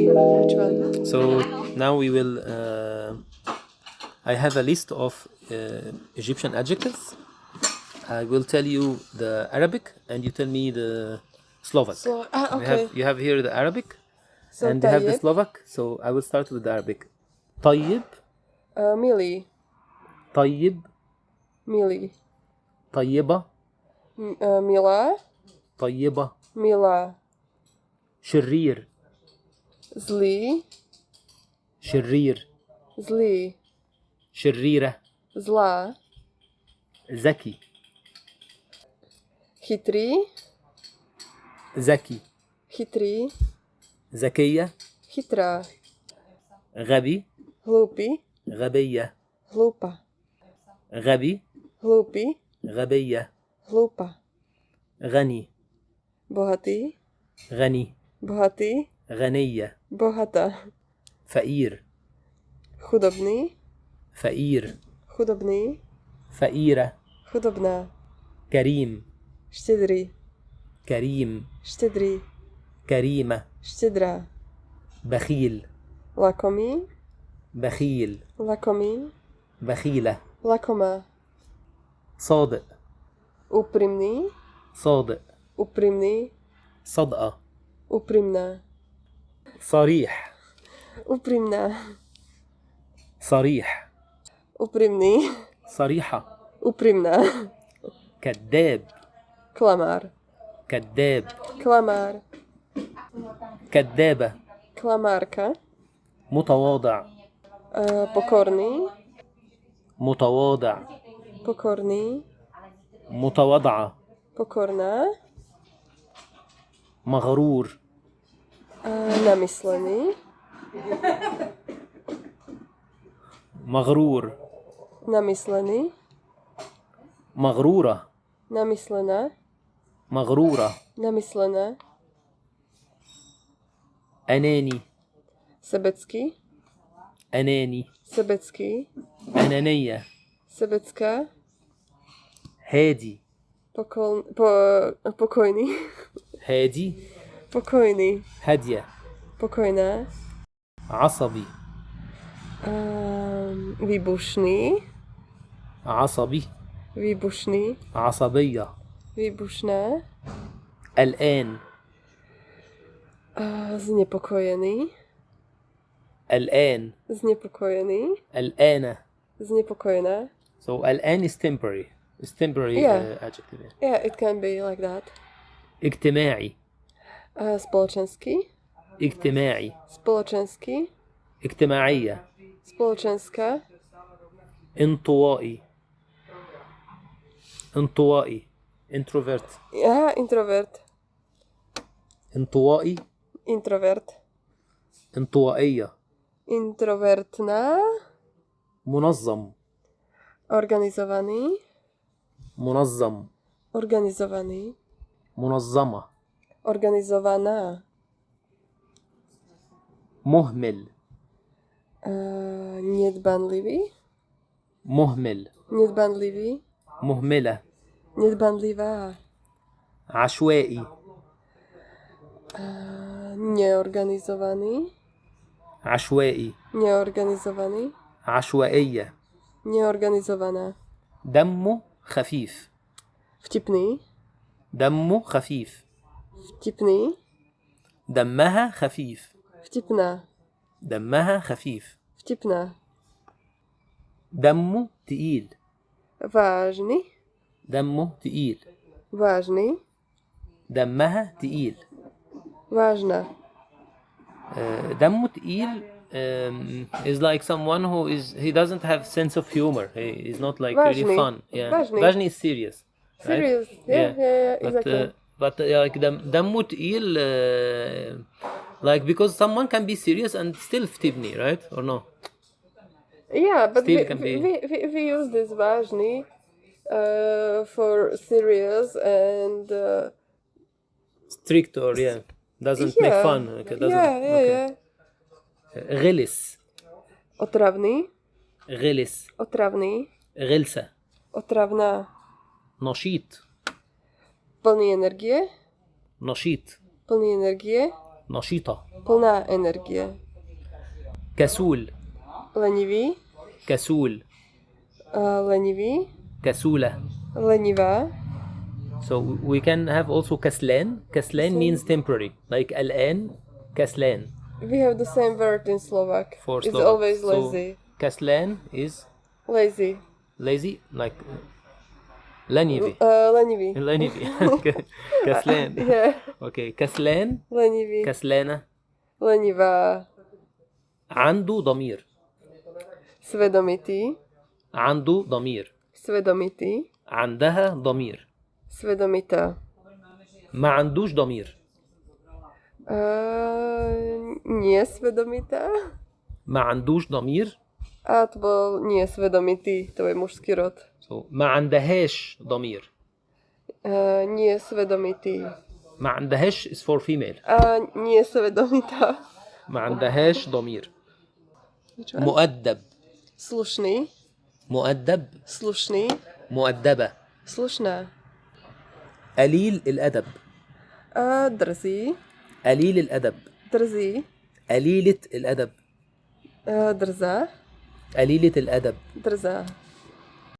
Which one? So now we will. I have a list of Egyptian adjectives. I will tell you the Arabic, and you tell me the Slovak. Okay. You have here the Arabic, So and you have the طيب. Slovak. So I will start with the Arabic. طيب, ميلي. طيب, ميلي. طيبة, ميلا. طيبة. ميلا. شرير, زلي. شرير, زلي. شريرة. زلا. ذكي, خيتري. ذكي. خيتري. ذكية. خيترا. غبي. هلوبي. غبية. هلوبا. غبي. هلوبي. غبية. هلوبا. غني. بوهاتي. غني. بوهاتي. غنية. بوهاتا. فقير. خدبني. فقير. خدبني. فقيرة. خدبنا. كريم. اشتدري. كريم. اشتدري. كريمة. اشتدرا. بخيل. لاكومي. بخيل. لاكومي. بخيلة. لاكوما. صادق. упрямни. صادق. упрямни. صدقة. упрямна. صريح. упрямна. صريح. упрямни. صريحة. упрямна. كذاب. кламар. كذاب. кламар. كذابة. кламарка. متواضع. покорни. متواضع. покорни. متواضعة. покорна. مغرور. намислени. مغرور. намислени. مغرورة. намислена. مغرورة. намислена. أناني. себецки. أناني. себецки. أنانية. себецка. هادي. покойни. هادي. покойни. هادية. покойна. عصبي. výbušný. عصبي. výbušný. عصبية. výbušná. الآن. znepokojený. الآن. znepokojený. الآن. znepokojená. So الآن is temporary. It's temporary Yeah. adjective. Yeah, it can be like that. اجتماعي. společenský. اجتماعي. společenský. اجتماعية. společenská. انطوائي. انطوائي. introvert. introvert. انطوائي. introvert. انطوائية. introvertná. منظم. organizovaný. منظم. organizovaný. منظمة. organizovaná. مهمل. nedbanlivý. مهمل. nedbanlivý. مهملة. nedbanlivá. عشوائي. neorganizovaný. عشوائي. neorganizovaný. عشوائية. neorganizovaná. دمه خفيف. vtipný. دمه خفيف. vtipný. دمها خفيف. vtipná. دمها خفيف. vtipná. دمه تقيل. vážny. دمه تقيل. vážny. دمها تقيل. vážna. دمه تقيل is like someone who he doesn't have sense of humor. He is not like really Vážny. fun. Yeah. Vážny. Vážny is serious. Right? serious. Yeah, exactly. But like دمه تقيل like because someone can be serious and still فتبني, right? Or no? Yeah, but Still can be. we use this vážny for serious and Strict or doesn't make fun. Okay, doesn't. yeah. غلس. otravný. غلس. otravný. غلسة. otravná. نشيط. plný energie. نشيط. plný energie. نشيطة. plná energie. كسول. Lenivý, كسول. lenivý, كسولة. lenivá. So we can have also كسلان. كسلان means temporary. Like الآن كسلان. We have the same word in Slovak. For It's Slovak. always So lazy. كسلان is Lazy. lazy, like lenivý. Lenivý. lenivý. كسلان. Yeah. Okay. كسلان. Lenivý. كسلانة. Lenivá. عنده ضمير. Svedomitý. عنده ضمير. Svedomitý. عندها ضمير. Svedomitá. ما عندوش ضمير. Nie svedomitá. ما عندوش ضمير. A to bol nie svedomitý, to je mužský rod. So ما عندهاش ضمير. Nie svedomitý. ما عندهاش is for female. Nie svedomitá. ما عندهاش ضمير. Which one? مؤدب. Slušný. مؤدب. Slušný. مؤدبة. Slušná. قليل الأدب. Drzý. قليل الأدب. Drzý. قليلة الأدب. Drzá. قليلة الأدب. Drzá.